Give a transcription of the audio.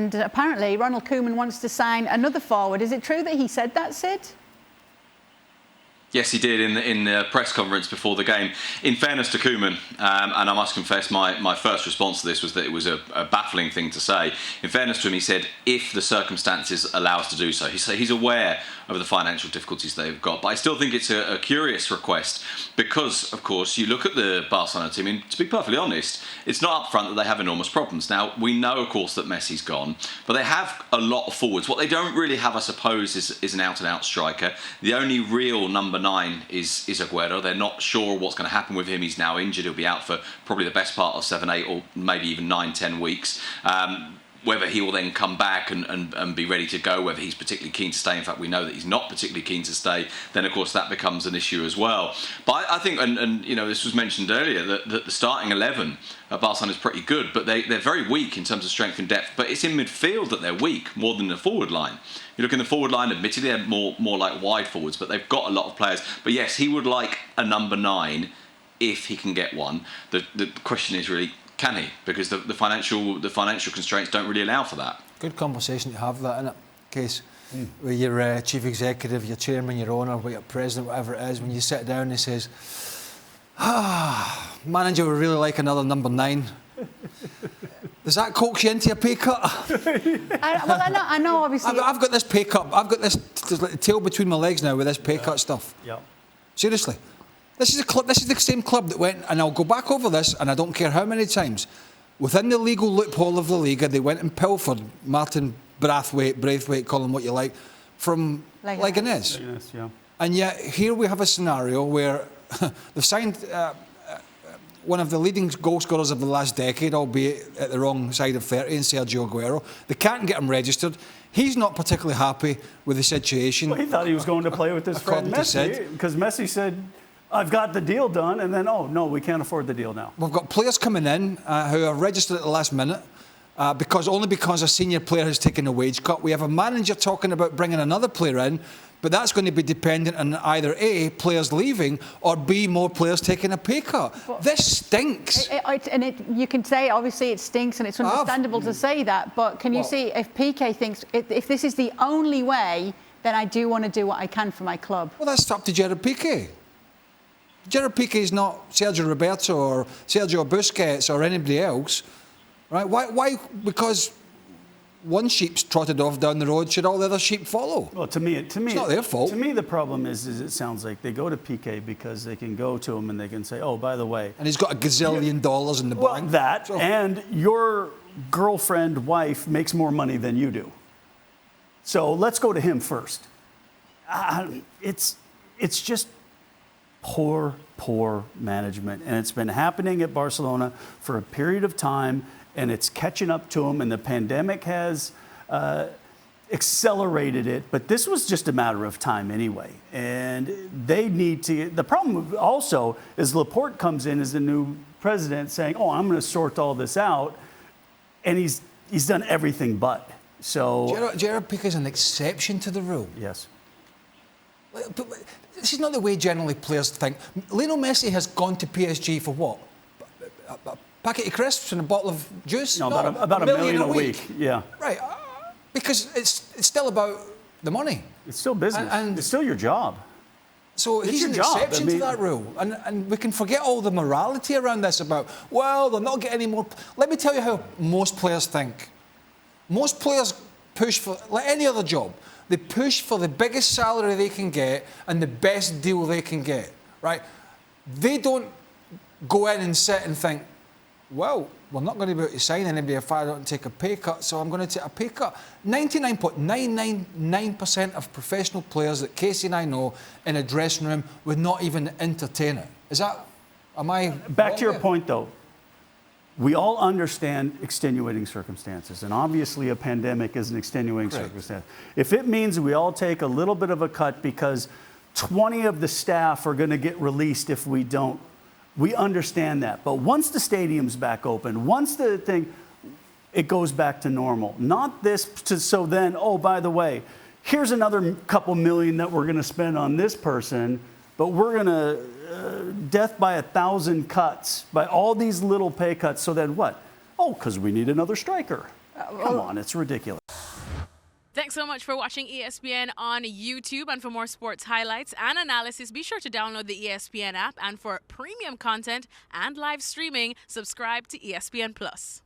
And apparently Ronald Koeman wants to sign another forward. Is it true that he said that, Sid? Yes, he did in the press conference before the game. In fairness to Koeman, and I must confess my first response to this was that it was a baffling thing to say. In fairness to him, he said, if the circumstances allow us to do so. He's aware of the financial difficulties they've got. But I still think it's a curious request because, of course, you look at the Barcelona team, and to be perfectly honest, it's not up front that they have enormous problems. Now, we know, of course, that Messi's gone, but they have a lot of forwards. What they don't really have, I suppose, is an out-and-out striker. The only real number 9 is Aguero. They're not sure what's going to happen with him. He's now injured. He'll be out for probably the best part of 7, 8 or maybe even 9, 10 weeks. Whether he will then come back and be ready to go, whether he's particularly keen to stay. In fact, we know that he's not particularly keen to stay. Then, of course, that becomes an issue as well. But I think, and you know, this was mentioned earlier, that the starting 11 at Barcelona is pretty good, but they're very weak in terms of strength and depth. But it's in midfield that they're weak more than the forward line. You look in the forward line, admittedly, they're more like wide forwards, but they've got a lot of players. But yes, he would like a number 9 if he can get one. The question is really, can he? Because the financial constraints don't really allow for that. Good conversation to have that, innit, Case? With your chief executive, your chairman, your owner, your president, whatever it is, when you sit down and he says, manager would really like another number 9. Does that coax you into a pay cut? I know, obviously. I've got this pay cut. I've got this tail between my legs now with this pay cut stuff. Yeah. Seriously. This is the same club that went, and I'll go back over this, and I don't care how many times, within the legal loophole of LaLiga, they went and pilfered Martin Braithwaite, call him what you like, from Leganés. Yeah. And yet here we have a scenario where they've signed one of the leading goal scorers of the last decade, albeit at the wrong side of 30, in Sergio Aguero. They can't get him registered. He's not particularly happy with the situation. Well, he thought he was going to play with his friend Messi, because Messi said, I've got the deal done, and then, oh, no, we can't afford the deal now. We've got players coming in who are registered at the last minute because a senior player has taken a wage cut. We have a manager talking about bringing another player in, but that's going to be dependent on either A, players leaving, or B, more players taking a pay cut. But this stinks. You can say, obviously, it stinks, and it's understandable to say that, but can you see if Pique thinks, if this is the only way, then I do want to do what I can for my club? Well, that's up to Gerard Pique. Gerard Pique is not Sergio Roberto or Sergio Busquets or anybody else, right? Why? Because one sheep's trotted off down the road, should all the other sheep follow? Well, to me, it's not their fault. To me, the problem is it sounds like they go to Pique because they can go to him and they can say, oh, by the way, and he's got $1 gazillion in the bank. That and your girlfriend, wife makes more money than you do. So let's go to him first. It's just poor management. And it's been happening at Barcelona for a period of time, and it's catching up to them, and the pandemic has accelerated it. But this was just a matter of time anyway. And they need to... The problem also is Laporte comes in as the new president saying, oh, I'm going to sort all this out. And he's done everything but. So... Gerard Pique is an exception to the rule. Yes. But this is not the way generally players think. Lionel Messi has gone to PSG for what? A packet of crisps and a bottle of juice? No, about $1 million a week. Yeah. Right. Because it's still about the money. It's still business. And it's still your job. So he's an exception to that rule. And we can forget all the morality around this about, well, they'll not get any more. Let me tell you how most players think. Most players push for, like any other job, they push for the biggest salary they can get and the best deal they can get, right? They don't go in and sit and think, well, we're not going to be able to sign anybody if I don't take a pay cut, so I'm going to take a pay cut. 99.999% of professional players that Kasey and I know in a dressing room would not even entertain it. Am I... Back to your point, though. We all understand extenuating circumstances, and obviously a pandemic is an extenuating circumstance. If it means we all take a little bit of a cut because 20 of the staff are going to get released if we don't, we understand that. But once the stadium's back open, once the thing, it goes back to normal. Not this, so then, oh, by the way, here's another couple million that we're going to spend on this person, but we're going to... death by 1,000 cuts, by all these little pay cuts. So then what? Oh, because we need another striker. Come on, it's ridiculous. Thanks so much for watching ESPN on YouTube. And for more sports highlights and analysis, be sure to download the ESPN app. And for premium content and live streaming, subscribe to ESPN Plus.